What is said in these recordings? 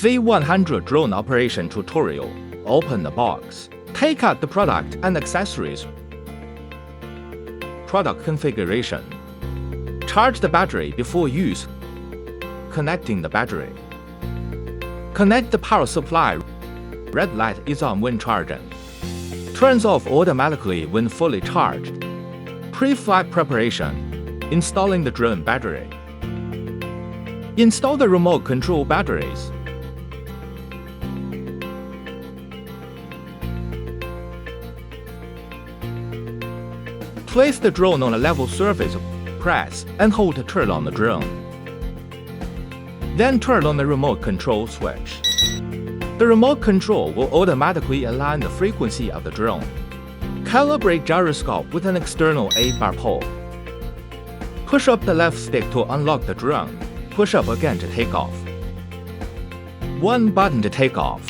Z100 drone operation tutorial. Open the box. Take out the product and accessories. Product configuration. Charge the battery before use. Connecting the battery. Connect the power supply. Red light is on when charging. Turns off automatically when fully charged. Pre-flight preparation. Installing the drone battery. Install the remote control batteries. Place the drone on a level surface. Press and hold to turn on the drone. Then turn on the remote control switch. The remote control will automatically align the frequency of the drone. Calibrate gyroscope with an external 8-bar pole. Push up the left stick to unlock the drone. Push up again to take off. One button to take off.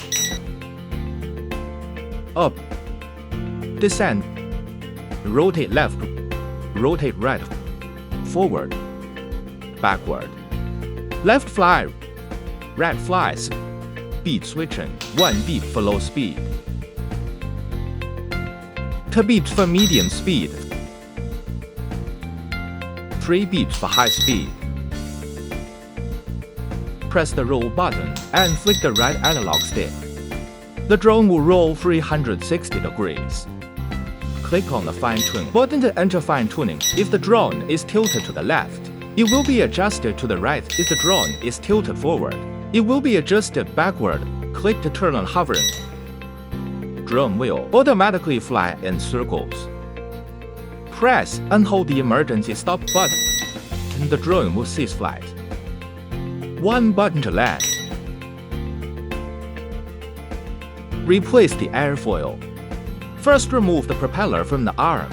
Up. Descend. Rotate left. Rotate right. Forward. Backward. Left fly. Right flies. Speed switching. 1 beep for low speed. 2 beeps for medium speed. 3 beeps for high speed. Press the roll button and flick the right analog stick. The drone will roll 360 degrees. Click on the fine-tune button to enter fine-tuning. If the drone is tilted to the left, it will be adjusted to the right. If the drone is tilted forward, it will be adjusted backward. Click to turn on hovering. Drone will automatically fly in circles. Press and hold the emergency stop button, and the drone will cease flight. 1 button to land. Replace the airfoil. First, remove the propeller from the arm.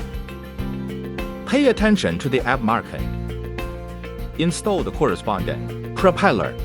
Pay attention to the app marking. Install the corresponding propeller.